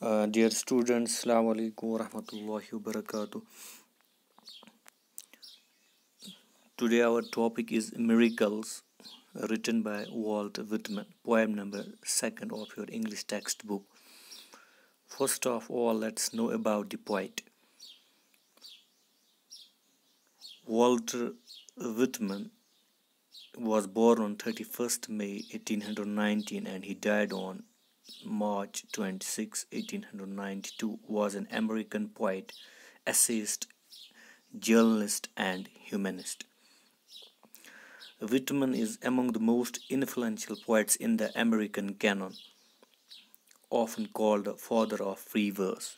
Dear students, Assalamu alaikum wa rahmatullahi wa barakatuh. Today our topic is Miracles, written by Walt Whitman, poem number 2 of your English textbook. First of all, let's know about the poet. Walter Whitman was born on 31st May 1819 and he died on March 26, 1892, was an American poet, essayist, journalist and humanist. Whitman is among the most influential poets in the American canon, often called the father of free verse.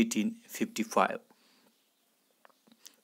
1855.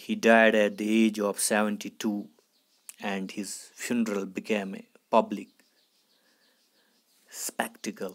he died at the age of 72 and his funeral became a public spectacle.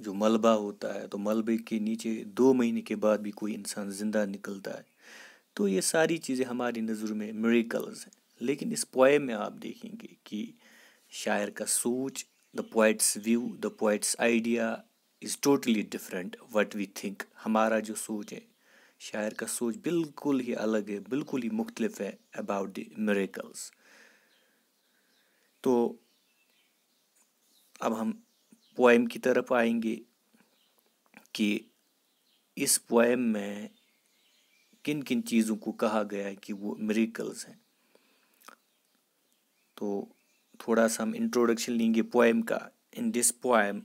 جو ملبہ ہوتا ہے تو ملبے کے نیچے 2 مہینے کے بعد بھی کوئی انسان زندہ نکلتا ہے. تو یہ ساری چیزیں ہماری نظر میں میریکلز ہیں. لیکن اس پوئم میں آپ دیکھیں گے کہ شاعر کا سوچ، the poet's view, the poet's idea is totally different what we think. ہمارا جو سوچ ہے، شاعر کا سوچ بالکل ہی الگ ہے، بالکل ہی مختلف ہے اباؤٹ دی میریکلز. تو اب ہم پوئم کی طرف آئیں گے کہ اس پوئم میں کن کن چیزوں کو کہا گیا ہے کہ وہ میریکلز ہیں. تو تھوڑا سا ہم انٹروڈکشن لیں گے پوئم کا. In this poem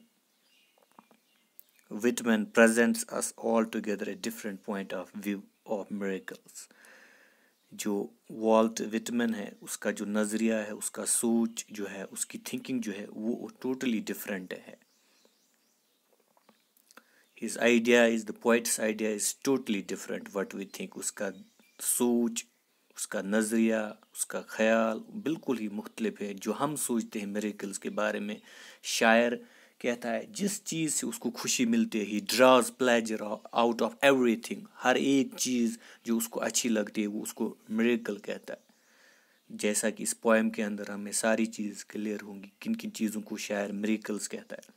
Whitman presents us altogether a different point of view of miracles. جو والٹ وٹمن ہے، اس کا جو نظریہ ہے، اس کا سوچ جو ہے، اس کی تھنکنگ جو ہے، وہ ٹوٹلی ڈفرینٹ ہے. his idea is the poet's idea is totally different what we think. اس کا سوچ، اس کا نظریہ، اس کا خیال بالکل ہی مختلف ہے جو ہم سوچتے ہیں میریکلز کے بارے میں. شاعر کہتا ہے جس چیز سے اس کو خوشی ملتی ہے، he draws pleasure out of ایوری تھنگ. ہر ایک چیز جو اس کو اچھی لگتی ہے وہ اس کو میریکل کہتا ہے. جیسا کہ اس پوئم کے اندر ہمیں ساری چیز کلیئر ہوں گی کن کن چیزوں کو شاعر میریکلز کہتا ہے.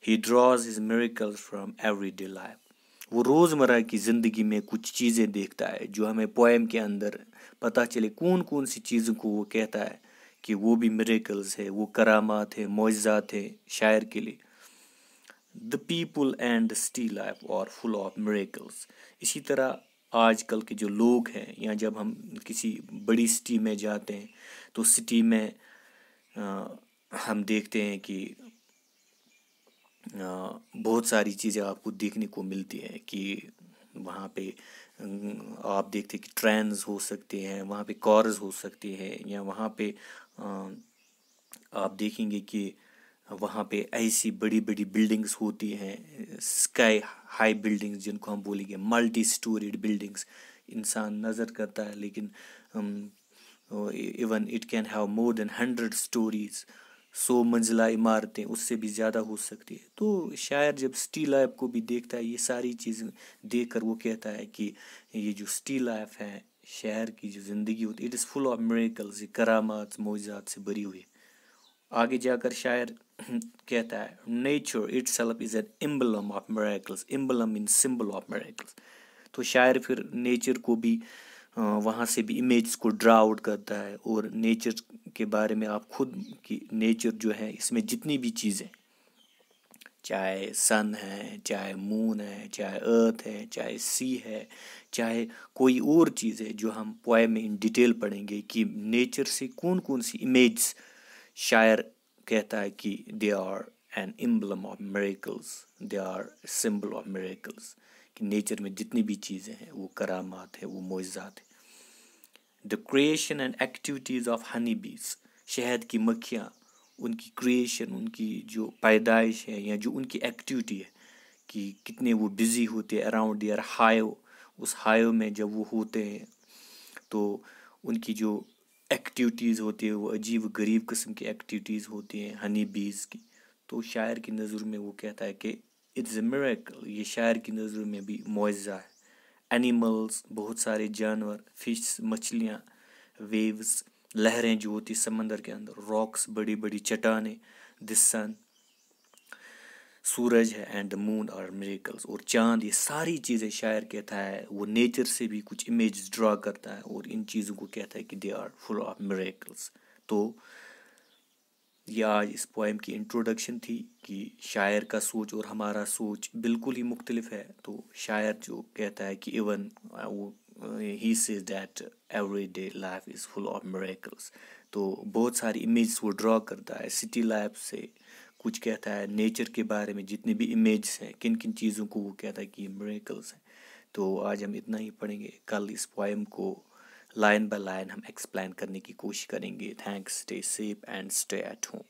He draws his miracles from everyday life. وہ روزمرہ کی زندگی میں کچھ چیزیں دیکھتا ہے جو ہمیں پوئم کے اندر پتہ چلے کون کون سی چیزوں کو وہ کہتا ہے کہ وہ بھی میریکلز ہے، وہ کرامات ہے، معجزات ہے شاعر کے لیے. The people and the city life are full of miracles. اسی طرح آج کل کے جو لوگ ہیں، یا جب ہم کسی بڑی سٹی میں جاتے ہیں تو سٹی میں ہم دیکھتے ہیں کہ بہت ساری چیزیں آپ کو دیکھنے کو ملتی ہیں کہ وہاں پہ آپ دیکھتے کہ ٹرینز ہو سکتے ہیں، وہاں پہ کارز ہو سکتے ہیں، یا وہاں پہ آپ دیکھیں گے کہ وہاں پہ ایسی بڑی بڑی بلڈنگز ہوتی ہیں، اسکائی ہائی بلڈنگز جن کو ہم بولیں گے ملٹی سٹوریڈ بلڈنگز. انسان نظر کرتا ہے لیکن even it can have more than 100 stories. 100 منزلہ عمارتیں اس سے بھی زیادہ ہو سکتی ہے. تو شاعر جب سٹی لائف کو بھی دیکھتا ہے، یہ ساری چیزیں دیکھ کر وہ کہتا ہے کہ یہ جو سٹی لائف ہے، شہر کی جو زندگی ہوتی ہے، it is full of miracles, یہ کرامات معجزات سے بھری ہوئی ہے. آگے جا کر شاعر کہتا ہے nature itself is an emblem of miracles. Emblem mean symbol of miracles. تو شاعر پھر نیچر کو بھی وہاں سے بھی امیجز کو ڈرا آؤٹ کرتا ہے، اور نیچر کے بارے میں آپ خود کی نیچر جو ہے اس میں جتنی بھی چیزیں، چاہے سن ہے، چاہے مون ہے، چاہے ارتھ ہے، چاہے سی ہے، چاہے کوئی اور چیز ہے جو ہم پوئم میں ان ڈیٹیل پڑھیں گے کہ نیچر سے کون کون سی امیجز شاعر کہتا ہے کہ they are an emblem of miracles, they are symbol of miracles. کہ نیچر میں جتنی بھی چیزیں ہیں وہ کرامات ہیں، وہ معجزات ہیں. The creation and activities of honey bees. شہد کی مکھیاں، ان کی کریشن، ان کی جو پیدائش ہے یا جو ان کی ایکٹیویٹی ہے کہ کتنے وہ بزی ہوتے ہیں اراؤنڈ دیئر ہائیو. اس ہائیو میں جب وہ ہوتے ہیں تو ان کی جو ایکٹیویٹیز ہوتی ہیں وہ عجیب و غریب قسم کی ایکٹیویٹیز ہوتی ہیں ہنی بیز کی. تو شاعر کی نظر میں وہ کہتا ہے کہ اٹس اے میریکل. یہ شاعر کی نظر میں بھی معجزہ ہے. اینیملز، بہت سارے جانور، فش، مچھلیاں، ویوز، لہریں جو ہوتی سمندر کے اندر، راکس، بڑی بڑی چٹانیں، دی سن، سورج ہے، and the moon are miracles. اور چاند، یہ ساری چیزیں شاعر کہتا ہے وہ نیچر سے بھی کچھ امیجز ڈرا کرتا ہے اور ان چیزوں کو کہتا ہے کہ they are full of miracles. تو یہ آج اس پوئم کی انٹروڈکشن تھی کہ شاعر کا سوچ اور ہمارا سوچ بالکل ہی مختلف ہے. تو شاعر جو کہتا ہے کہ even he says that every day life is full of miracles. تو بہت ساری امیجز وہ ڈرا کرتا ہے سٹی لائف سے. کچھ کہتا ہے نیچر کے بارے میں جتنے بھی امیجز ہیں، کن کن چیزوں کو وہ کہتا ہے کہ یہ میریکلز ہیں. تو آج ہم اتنا ہی پڑھیں گے. کل اس پوئم کو لائن بائی لائن ہم ایکسپلین کرنے کی کوشش کریں گے. Thanks. Stay safe and stay at home.